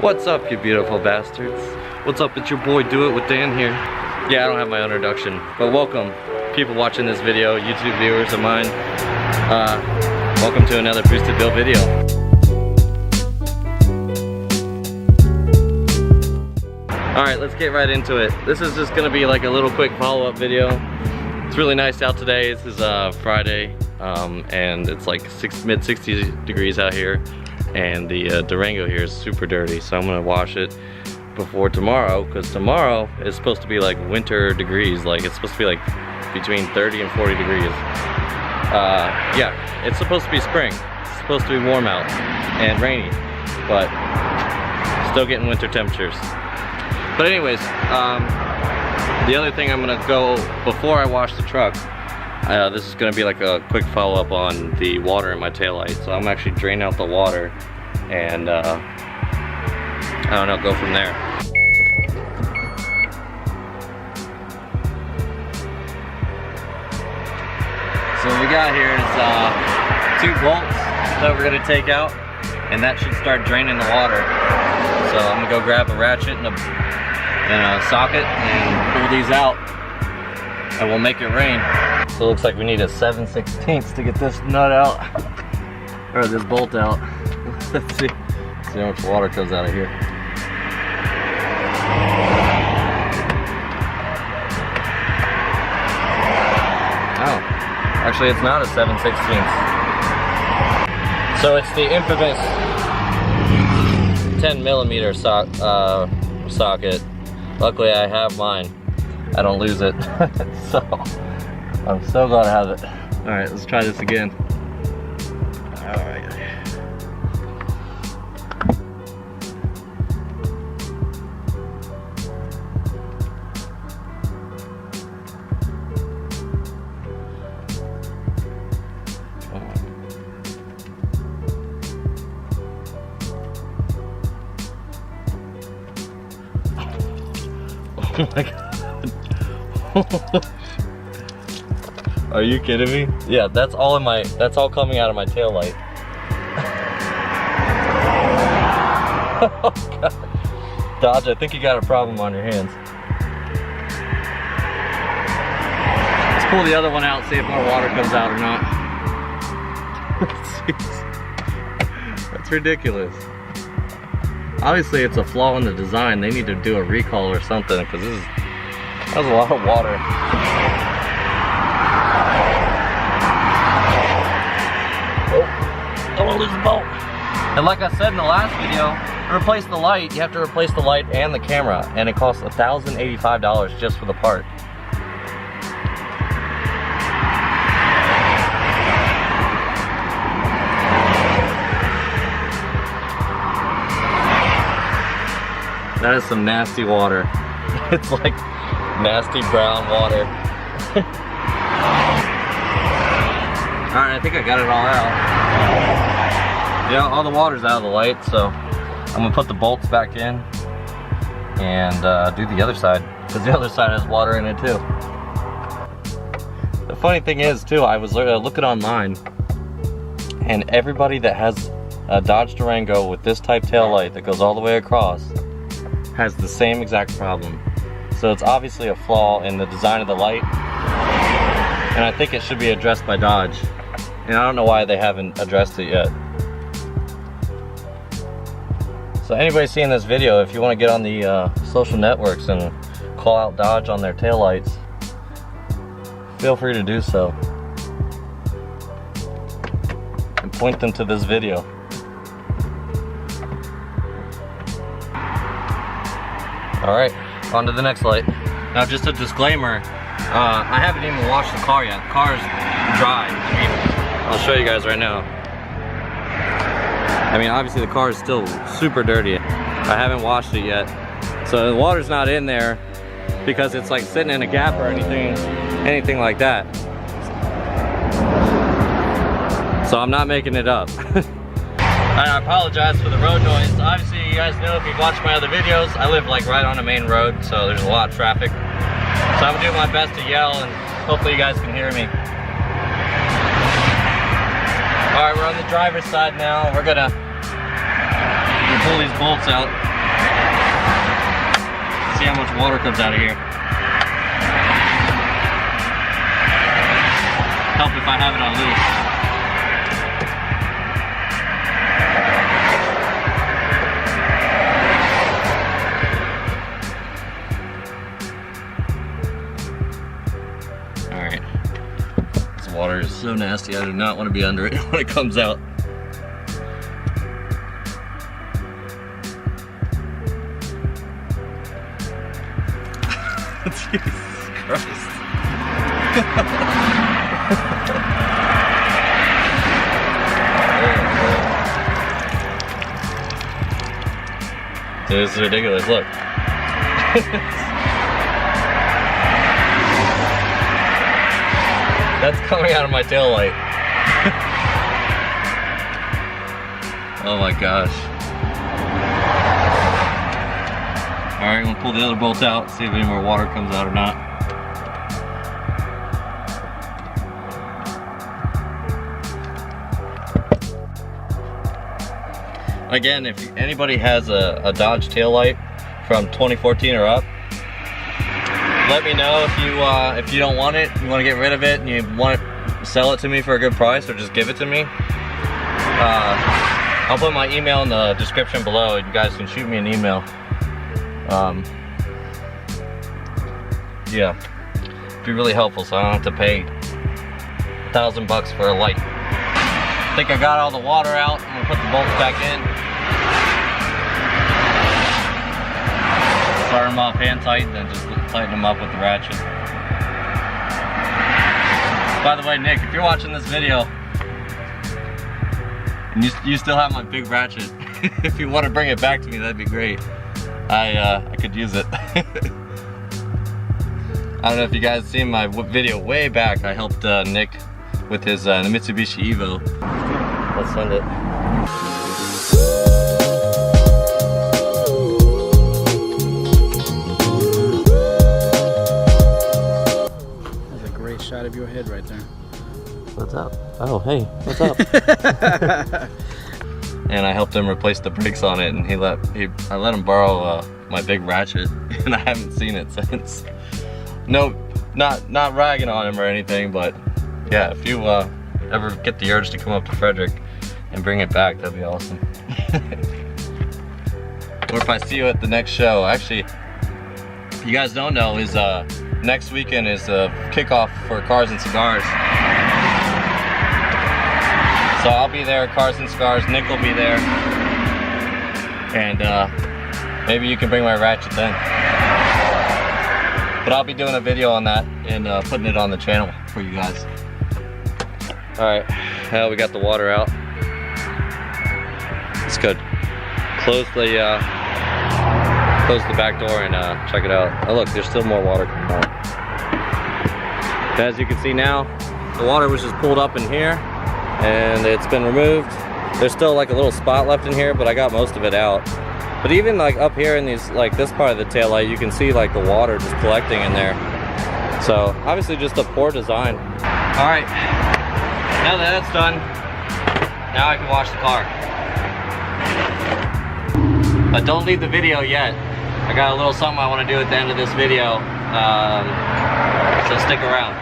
What's up, you beautiful bastards? What's up? It's your boy Do It with Dan here. Yeah, I don't have my introduction, but welcome, people watching this video, YouTube viewers of mine. Welcome to another Boosted Bill video. Alright, let's get right into it. This is just gonna be like a little quick follow-up video. It's really nice out today. This is Friday, and it's like mid 60 degrees out here. And the Durango here is super dirty, so I'm gonna wash it before tomorrow, because tomorrow is supposed to be like winter degrees. Like it's supposed to be like between 30 and 40 degrees. Yeah, it's supposed to be spring. It's supposed to be warm out and rainy, but still getting winter temperatures. But anyways, the other thing I'm gonna go before I wash the truck. This is gonna be like a quick follow-up on the water in my taillight. So I'm actually draining out the water and I don't know, go from there. So what we got here is 2 bolts that we're gonna take out, and that should start draining the water. So I'm gonna go grab a ratchet and a socket and pull these out, and we'll make it rain. So it looks like we need a 7/16 to get this nut out, or this bolt out. Let's see how much water comes out of here. Oh, actually it's not a 7/16. So it's the infamous 10mm socket. Luckily I have mine. I don't lose it. So I'm so glad I have it. All right, let's try this again. All right. Oh my God. Are you kidding me? Yeah, that's all coming out of my tail light. Oh God. Dodge, I think you got a problem on your hands. Let's pull the other one out, see if more water comes out or not. That's ridiculous. Obviously it's a flaw in the design. They need to do a recall or something, because that was a lot of water. Don't want to lose the bolt. And like I said in the last video, to replace the light, you have to replace the light and the camera, and it costs $1,085 just for the part. That is some nasty water. It's like nasty brown water. Alright, I think I got it all out. Yeah, all the water's out of the light, so I'm gonna put the bolts back in and do the other side, because the other side has water in it too. The funny thing is too, I was looking online, and everybody that has a Dodge Durango with this type tail light that goes all the way across has the same exact problem. So it's obviously a flaw in the design of the light, and I think it should be addressed by Dodge. And I don't know why they haven't addressed it yet. So anybody seeing this video, if you want to get on the social networks and call out Dodge on their taillights, feel free to do so. And point them to this video. Alright, on to the next light. Now just a disclaimer, I haven't even washed the car yet. The car is dry. I mean, I'll show you guys right now. I mean, obviously the car is still super dirty. I haven't washed it yet. So the water's not in there because it's like sitting in a gap or anything like that. So I'm not making it up. I apologize for the road noise. Obviously you guys know if you've watched my other videos, I live like right on a main road, so there's a lot of traffic. So I'm gonna do my best to yell, and hopefully you guys can hear me. Alright, we're on the driver's side now. We're gonna gonna pull these bolts out. See how much water comes out of here. Help if I have it on loose. Alright. This water is so nasty, I do not want to be under it when it comes out. Jesus Christ. Dude, this is ridiculous, look. That's coming out of my tail light. Oh my gosh. Alright, I'm gonna pull the other bolts out, see if any more water comes out or not. Again, if anybody has a Dodge taillight from 2014 or up, let me know if you don't want it, you want to get rid of it, and you want to sell it to me for a good price, or just give it to me. I'll put my email in the description below. You guys can shoot me an email. Yeah, it'd be really helpful, so I don't have to pay $1,000 for a light. I think I got all the water out. I'm gonna put the bolts back in. Start them off hand tight, then just tighten them up with the ratchet. By the way, Nick, if you're watching this video and you still have my big ratchet, if you want to bring it back to me, that'd be great. I could use it. I don't know if you guys seen my video way back. I helped Nick with his the Mitsubishi Evo. Let's send it. That's a great shot of your head right there. What's up? Oh, hey, what's up? And I helped him replace the brakes on it, and I let him borrow my big ratchet, and I haven't seen it since. No, not ragging on him or anything, but yeah, if you ever get the urge to come up to Frederick and bring it back, that'd be awesome. Or if I see you at the next show. Actually, if you guys don't know, is next weekend is a kickoff for Cars and Cigars. So I'll be there, Cars and Cigars, Nick will be there. And maybe you can bring my ratchet then. But I'll be doing a video on that and putting it on the channel for you guys. Alright, now we got the water out. Let's go close the back door and check it out. Oh look, there's still more water coming out. As you can see now, the water was just pulled up in here and it's been removed. There's still like a little spot left in here, but I got most of it out. But even like up here in these, like this part of the taillight, you can see like the water just collecting in there. So obviously just a poor design. All right, now that that's done, now I can wash the car. But don't leave the video yet. I got a little something I want to do at the end of this video, so stick around.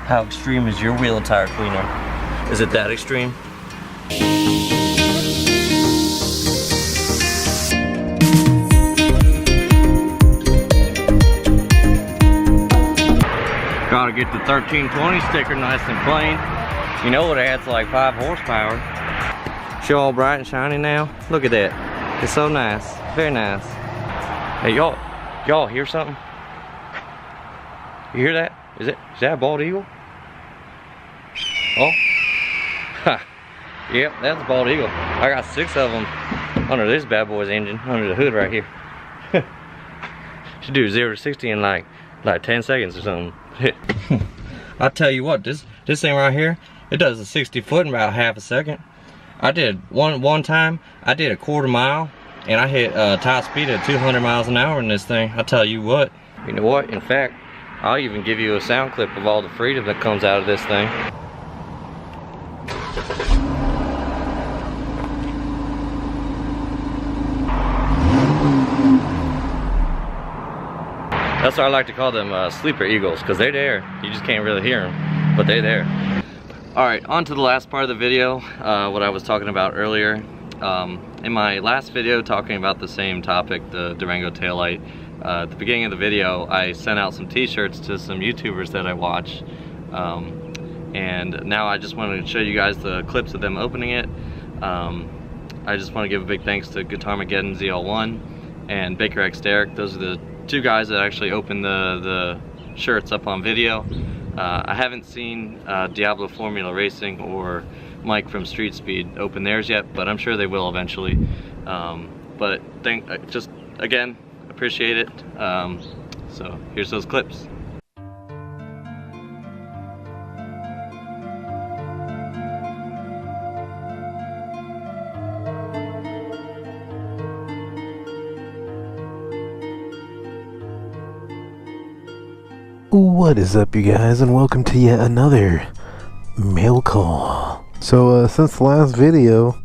How extreme is your wheel and tire cleaner? Is it that extreme? Gotta get the 1320 sticker nice and clean. You know it adds like 5 horsepower. Show all bright and shiny now. Look at that. It's so nice, very nice. Hey, y'all hear something? You hear that? Is that a bald eagle? Oh, ha. Yep, that's a bald eagle. I got 6 of them under this bad boy's engine, under the hood right here. Should do 0 to 60 in like 10 seconds or something. I tell you what, this thing right here, it does a 60 foot in about half a second. I did one time, I did a 1/4 mile, and I hit top speed at 200 miles an hour in this thing. I tell you what. You know what? In fact, I'll even give you a sound clip of all the freedom that comes out of this thing. That's why I like to call them sleeper eagles, because they're there. You just can't really hear them, but they're there. Alright, on to the last part of the video, what I was talking about earlier. In my last video talking about the same topic, the Durango taillight, at the beginning of the video I sent out some t-shirts to some YouTubers that I watch, and now I just wanted to show you guys the clips of them opening it. I just want to give a big thanks to Guitarmageddon ZL1 and bakerXderek. Those are the 2 guys that actually opened the shirts up on video. I haven't seen Diablo Formula Racing or Mike from Street Speed open theirs yet, but I'm sure they will eventually. But just again, appreciate it. So here's those clips. What is up, you guys, and welcome to yet another mail call. So since the last video,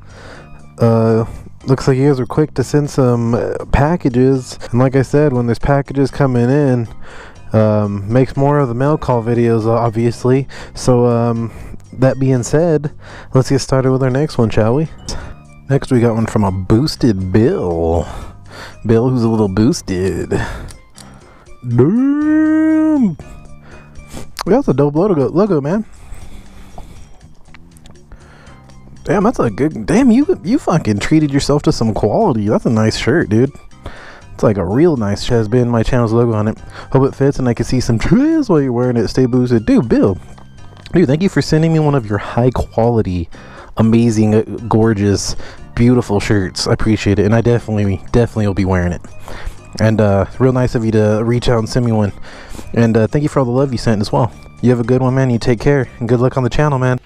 looks like you guys were quick to send some packages, and like I said, when there's packages coming in, makes more of the mail call videos, obviously. So that being said, let's get started with our next one, shall we? Next we got one from a boosted Bill who's a little boosted. Damn! That's a dope logo, man. Damn, that's a good. Damn, you fucking treated yourself to some quality. That's a nice shirt, dude. It's like a real nice shirt. Has been my channel's logo on it. Hope it fits, and I can see some trails while you're wearing it. Stay boosted, dude. Bill, dude, thank you for sending me one of your high quality, amazing, gorgeous, beautiful shirts. I appreciate it, and I definitely will be wearing it. And real nice of you to reach out and send me one. And thank you for all the love you sent as well. You have a good one, man. You take care, and good luck on the channel, man.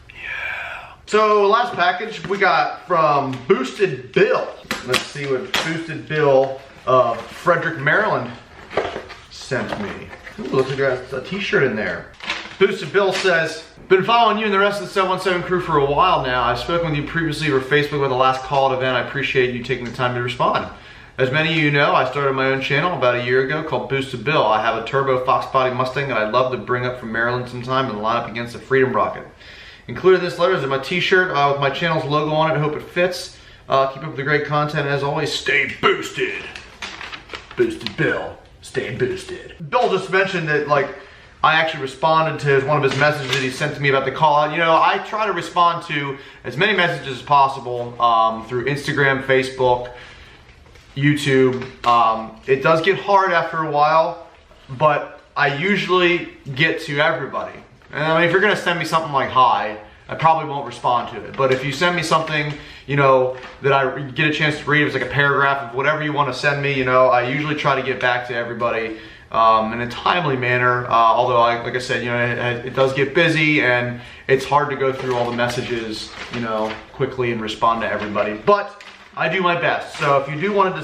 Yeah. So last package we got from Boosted Bill. Let's see what Boosted Bill of Frederick, Maryland sent me. Ooh, looks like there's a t-shirt in there. Boosted Bill says, been following you and the rest of the 717 crew for a while now. I've spoken with you previously over Facebook with the last call event. I appreciate you taking the time to respond. As many of you know, I started my own channel about a year ago called Boosted Bill. I have a turbo Fox body Mustang that I'd love to bring up from Maryland sometime and line up against the Freedom Rocket. Included in this letter is my t-shirt with my channel's logo on it. I hope it fits. Keep up the great content. As always, stay boosted. Boosted Bill, stay boosted. Bill just mentioned that, like, I actually responded to one of his messages that he sent to me about the call out. You know, I try to respond to as many messages as possible through Instagram, Facebook, YouTube. It does get hard after a while, but I usually get to everybody. And I mean, if you're gonna send me something like hi, I probably won't respond to it. But if you send me something, you know, that I get a chance to read, it's like a paragraph of whatever you want to send me, you know, I usually try to get back to everybody in a timely manner. Although, like I said, you know, it does get busy and it's hard to go through all the messages, you know, quickly and respond to everybody. But I do my best. So if you do want to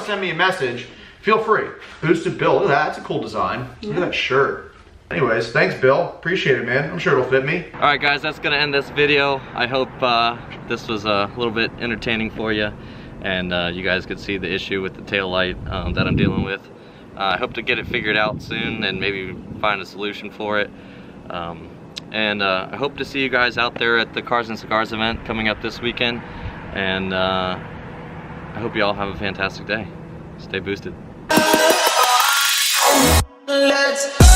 send me a message, feel free. Boosted Bill, look at that. That's a cool design. Look at that shirt. Anyways, thanks, Bill. Appreciate it, man. I'm sure it'll fit me. All right, guys, that's gonna end this video. I hope this was a little bit entertaining for you, and you guys could see the issue with the tail light that I'm dealing with. I hope to get it figured out soon and maybe find a solution for it. And I hope to see you guys out there at the Cars and Cigars event coming up this weekend. And I hope you all have a fantastic day. Stay boosted. Let's